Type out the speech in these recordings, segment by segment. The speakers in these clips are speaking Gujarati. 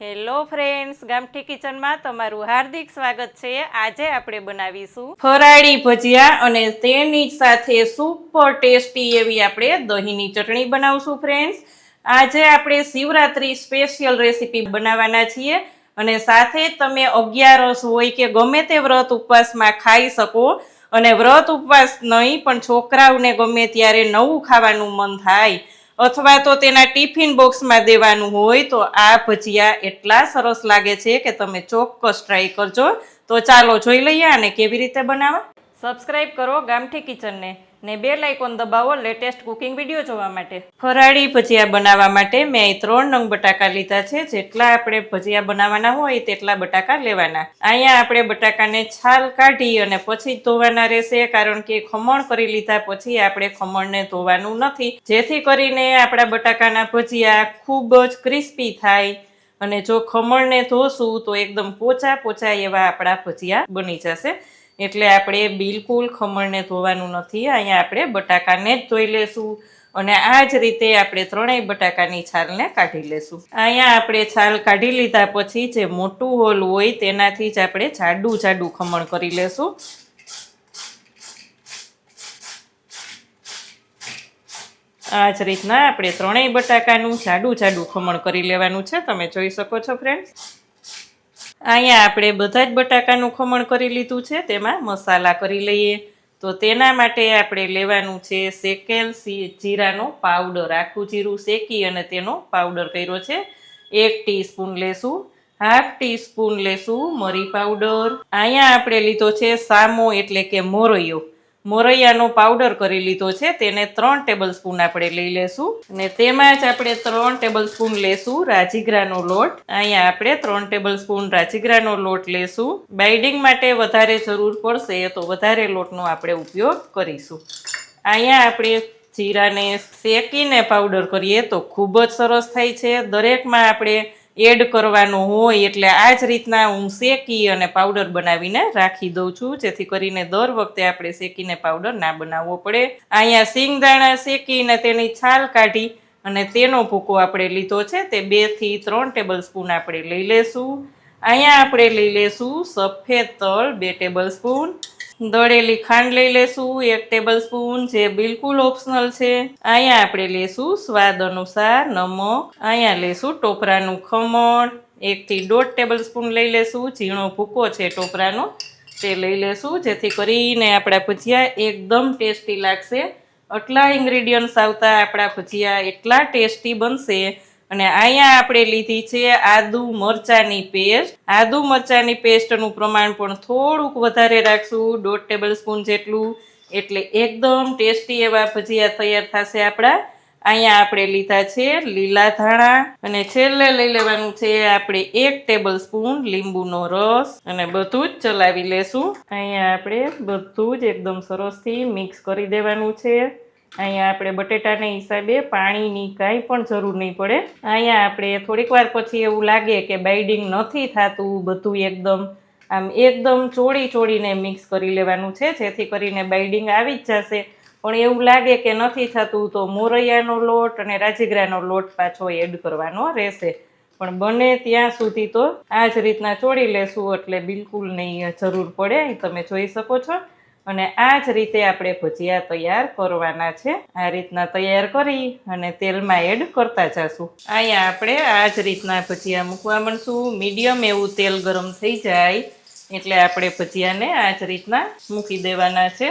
હેલો ફ્રેન્ડ્સ, ગામઠી કિચનમાં તમારું હાર્દિક સ્વાગત છે। આજે આપણે બનાવીશું ફરાળી ભજીયા અને તેની સાથે સુપર ટેસ્ટી એવી આપણે દહીંની ચટણી બનાવશું। ફ્રેન્ડ્સ, આજે આપણે શિવરાત્રી સ્પેશિયલ રેસીપી બનાવવાના છીએ અને સાથે તમે 11 હોય કે ગમે તે વ્રત ઉપવાસમાં ખાઈ શકો। અને વ્રત ઉપવાસ નહીં પણ છોકરાઓને ગમે ત્યારે નવું ખાવાનું મન થાય અથવા તો તેના ટિફિન બોક્સમાં દેવાનું હોય તો આ ભજીયા એટલા સરસ લાગે છે કે તમે ચોક્કસ ટ્રાય કરજો। તો ચાલો જોઈ લઈએ આને કેવી રીતે બનાવવા। સબસ્ક્રાઇબ કરો ગામઠી કિચનને ને બેલ આઇકોન દબાવો લેટેસ્ટ કુકિંગ વિડીયો જોવા માટે। ફરાળી ભજીયા બનાવવા માટે મેં અહીં 3 નંગ બટાકા લીધા છે। જેટલા આપણે ભજીયા બનાવવાના હોય તેટલા બટાકા લેવાના। અહીંયા આપણે બટાકાને છાલ કાઢી અને પછી ધોવાના રહેશે, કારણ કે ખમણ કરી લીધા પછી આપણે ખમણને ધોવાનું નથી, જેથી કરીને આપણા બટાકાના ભજીયા ખૂબ જ ક્રિસ્પી થાય। અને જો ખમણને ધોશું તો એકદમ પોચા પોચા એવા આપણા ભજીયા બની જશે। એટલે આપણે બિલકુલ ખમણને ધોવાનું નથી, અહીંયા આપણે બટાકાને જ ધોઈ લેશું અને આ જ રીતે આપણે ત્રણેય બટાકાની છાલને કાઢી લેશું। અહીંયા આપણે છાલ કાઢી લીધા પછી જે મોટું હોલ હોય તેનાથી જ આપણે જાડું ખમણ કરી લેશું। આ જ રીતના આપણે ત્રણેય બટાકાનું જાડું ખમણ કરી લેવાનું છે, તમે જોઈ શકો છો ફ્રેન્ડ્સ। અહીંયા આપણે બધા જ બટાકાનું ખમણ કરી લીધું છે, તેમાં મસાલા કરી લઈએ। તો તેના માટે આપણે લેવાનું છે શેકેલ જીરાનો પાવડર। આખું જીરું શેકી અને તેનો પાવડર કર્યો છે। 1 ટીસ્પૂન લેશું। 1/2 ટીસ્પૂન લેશું મરી પાવડર। અહીંયા આપણે લીધો છે સામો એટલે કે મોરૈયાનો પાવડર કરી લીધો છે, તેને 3 ટેબલ સ્પૂન આપણે લઈ લેશું અને તેમાં જ આપણે 3 ટેબલ સ્પૂન લેશું રાજીગરાનો લોટ। અહીંયા આપણે 3 ટેબલ સ્પૂન રાજીગરાનો લોટ લેશું। બાઇડિંગ માટે વધારે જરૂર પડશે તો વધારે લોટનો આપણે ઉપયોગ કરીશું। અહીંયા આપણે જીરાને શેકીને પાવડર કરીએ તો ખૂબ જ સરસ થાય છે। દરેકમાં આપણે એડ કરવાનું હોય એટલે આ જ રીતના હું શેકી અને પાવડર બનાવીને રાખી દઉં છું, જેથી કરીને દર વખતે આપણે શેકીને પાવડર ના બનાવવો પડે। અહીંયા સિંગદાણા શેકીને તેની છાલ કાઢી અને તેનો ભૂકો આપણે લીધો છે, તે 2 થી 3 ટેબલ સ્પૂન આપણે લઈ લેશું। અહીંયા આપણે લઈ લેશું સફેદ તલ 2 ટેબલ સ્પૂન, દળેલી ખાંડ લઈ લેશું 1 ટેબલ સ્પૂન, જે બિલકુલ ઓપ્શનલ છે। અહીંયા આપણે લેશું સ્વાદ અનુસાર નમક। અહીંયા લેશું ટોપરાનું ખમણ 1 થી 1.5 ટેબલ સ્પૂન લઈ લેશું। ઝીણો ભૂકો છે ટોપરાનો તે લઈ લેશું, જેથી કરીને આપણા ભજીયા એકદમ ટેસ્ટી લાગશે। આટલા ઇન્ગ્રેડિયન્ટ્સ આવતા આપણા ભજીયા એટલા ટેસ્ટી બનશે। અને અહીંયા આપણે લીધી છે આદુ મરચાંની પેસ્ટ। આદુ મરચાંની પેસ્ટનું પ્રમાણ પણ થોડુંક વધારે રાખશું, 1.5 ટેબલ સ્પૂન જેટલું, એટલે એકદમ ટેસ્ટી એવા ભજીયા તૈયાર થશે આપણા। અહીંયા આપણે લીધા છે લીલા ધાણા અને છેલ્લે લઈ લેવાનું છે આપણે 1 ટેબલ સ્પૂન લીંબુનો રસ અને બધું જ ચલાવી લેશું। અહીંયા આપણે બધું જ એકદમ સરસથી મિક્સ કરી દેવાનું છે। અહીંયા આપણે બટેટાના હિસાબે પાણીની કાંઈ પણ જરૂર નહીં પડે। અહીંયા આપણે થોડીક વાર પછી એવું લાગે કે બાઇડિંગ નથી થતું, બધું એકદમ ચોળીને મિક્સ કરી લેવાનું છે, જેથી કરીને બાઇડિંગ આવી જ જશે। પણ એવું લાગે કે નથી થતું તો મોરૈયાનો લોટ અને રાજીગરાનો લોટ પાછો એડ કરવાનો રહેશે। પણ બને ત્યાં સુધી તો આ જ રીતના ચોળી લેશું એટલે બિલકુલ નહીં જરૂર પડે, તમે જોઈ શકો છો। અને આ જ રીતે આપણે ભજીયા તૈયાર કરવાના છે। આ રીતના તૈયાર કરી અને તેલમાં એડ કરતા જશું। અહીંયા આપણે આ જ રીતના ભજીયા મૂકવા માંડશું। મીડિયમ એવું તેલ ગરમ થઈ જાય એટલે આપણે ભજીયાને આ જ રીતના મૂકી દેવાના છે।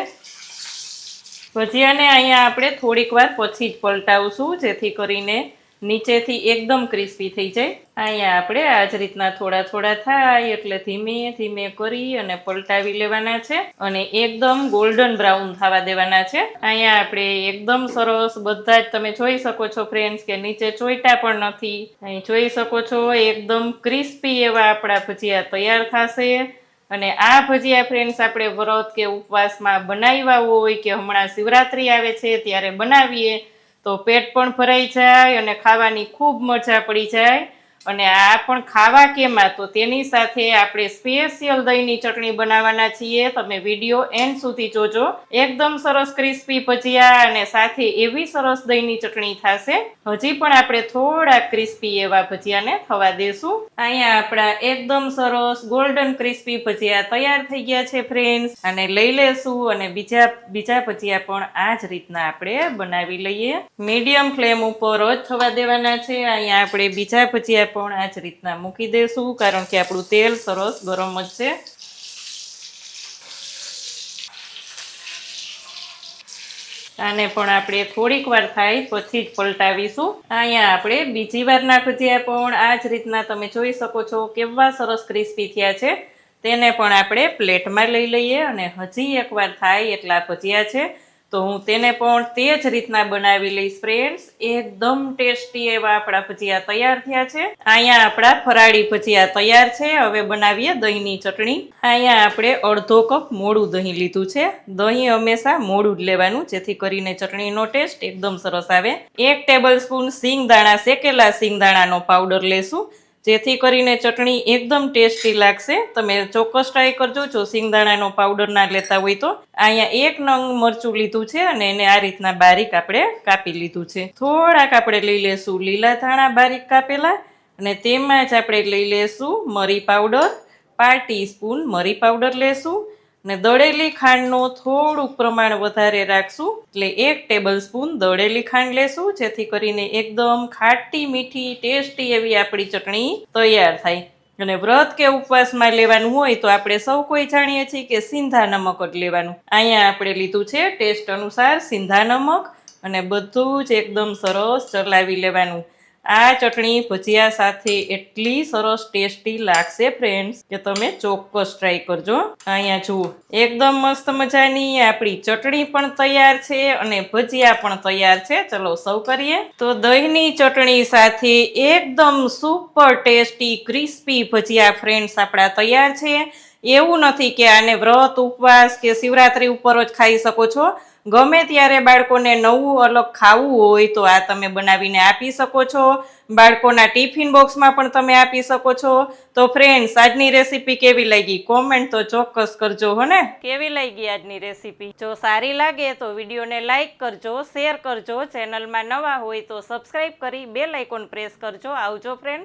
ભજીયાને અહીંયા આપણે થોડીક વાર પછી જ પલટાવશું, જેથી કરીને નીચેથી એકદમ ક્રિસ્પી થઈ જાય। અહીંયા આપણે આ જ રીતના થોડા થાય એટલે ધીમે કરી અને પલટાવી લેવાના છે અને એકદમ ગોલ્ડન બ્રાઉન થવા દેવાના છે। અહીંયા આપણે એકદમ સરસ બધા જ તમે જોઈ શકો છો ફ્રેન્ડ્સ કે નીચે ચોઈટા પણ નથી, અહીં જોઈ શકો છો એકદમ ક્રિસ્પી એવા આપણા ભજીયા તૈયાર થશે। અને આ ભજીયા ફ્રેન્ડ્સ આપણે વ્રત કે ઉપવાસમાં બનાવ્યા હોય કે હમણાં શિવરાત્રી આવે છે ત્યારે બનાવીએ તો પેટ પણ ભરાઈ જાય અને ખાવાની ખૂબ મજા પડી જાય। અને આ પણ ખાવા કેમાં તો તેની સાથે આપણે સ્પેશિયલ દહીંની ચટણી બનાવવાના છીએ. તમે વિડીયો એન્ડ સુધી જોજો. એકદમ સરસ ક્રિસ્પી ભજીયા અને સાથે એવી સરસ દહીંની ચટણી થશે. હજી પણ આપણે થોડા ક્રિસ્પી એવા ભજીયાને થવા દેશું. અહીંયા આપણા એકદમ સરસ ગોલ્ડન ક્રિસ્પી ભજીયા તૈયાર થઈ ગયા છે ફ્રેન્ડ્સ. અને લઈ લેશું અને બીજા ભજીયા પણ આ જ રીતના આપણે બનાવી લઈએ. મીડિયમ ફ્લેમ ઉપર જ થવા દેવાના છે. અહીંયા આપણે બીજા ભજીયા પણ આ જ રીતના મૂકી દેશું કારણ કે આપણું તેલ સરસ ગરમ જ છે. આને પણ આપણે થોડીક વાર થાય પછી જ પલટાવીશું. અહીંયા આપણે બીજી વારના ભજીયા પણ આ જ રીતના તમે જોઈ શકો છો કેવા સરસ ક્રિસ્પી થયા છે. તેને પણ આપણે પ્લેટમાં લઈ લઈએ અને હજી એકવાર થાય એટલા ભજીયા છે તો હું તેને પણ તે જ રીતના બનાવી લઈશ ફ્રેન્ડ્સ. એકદમ ટેસ્ટી એવા આપણા ભજીયા તૈયાર થયા છે. અહીંયા આપણા ફરાળી ભજીયા તૈયાર છે. હવે બનાવીએ દહીંની ચટણી. અહીંયા આપણે અડધો કપ મોડું દહીં લીધું છે. દહીં હંમેશા મોડું જ લેવાનું જેથી કરીને ચટણીનો ટેસ્ટ એકદમ સરસ આવે. 1 ટેબલસ્પૂન સિંગદાણા, શેકેલા સિંગદાણાનો પાવડર લેશું જેથી કરીને ચટણી એકદમ ટેસ્ટી લાગશે. તમે ચોક્કસ ટ્રાય કરજો જો સિંગદાણાનો પાવડર ના લેતા હોય તો. અહીંયા 1 નંગ મરચું લીધું છે અને એને આ રીતના બારીક આપણે કાપી લીધું છે. થોડાક આપણે લઈ લેશું લીલા ધાણા બારીક કાપેલા અને તેમાં જ આપણે લઈ લેશું મરી પાવડર. 1/2 ટીસ્પૂન મરી પાવડર લેશું અને દળેલી ખાંડનું થોડુંક પ્રમાણ વધારે રાખશું એટલે 1 ટેબલસ્પૂન દળેલી ખાંડ લેશું જેથી કરીને એકદમ ખાટી મીઠી ટેસ્ટી એવી આપણી ચટણી તૈયાર થાય. અને વ્રત કે ઉપવાસમાં લેવાનું હોય તો આપણે સૌ કોઈ જાણીએ છીએ કે સિંધા નમક જ લેવાનું. અહીંયા આપણે લીધું છે ટેસ્ટ અનુસાર સિંધા નમક અને બધું જ એકદમ સરસ ચલાવી લેવાનું. આ ચટણી ભજીયા સાથે એટલી સરસ ટેસ્ટી લાગશે ફ્રેન્ડ્સ કે તમે ચોક્કસ ટ્રાય કરજો. અહીંયા જુઓ એકદમ મસ્ત મજાની આપણી ચટણી પણ તૈયાર છે અને ભજીયા પણ તૈયાર છે. ચલો સર્વ કરીએ. તો દહીંની ચટણી સાથે એકદમ સુપર ટેસ્ટી ક્રિસ્પી ભજીયા ફ્રેન્ડ્સ આપણા તૈયાર છે. એવું નથી કે આને વ્રત ઉપવાસ કે શિવરાત્રી ઉપર જ ખાઈ શકો છો. ગમે ત્યારે બાળકોને નવું અલગ ખાવું હોય તો આ તમે બનાવીને આપી શકો છો. બાળકોના ટિફિન બોક્સમાં પણ તમે આપી શકો છો. તો ફ્રેન્ડ્સ આજની રેસીપી કેવી લાગી કોમેન્ટ તો ચોક્કસ કરજો હો ને. કેવી લાગી આજની રેસીપી? જો સારી લાગે તો વિડીયોને લાઈક કરજો, શેર કરજો. ચેનલમાં નવા હોય તો સબસ્ક્રાઈબ કરી બેલ આઇકોન પ્રેસ કરજો. આવજો ફ્રેન્ડ.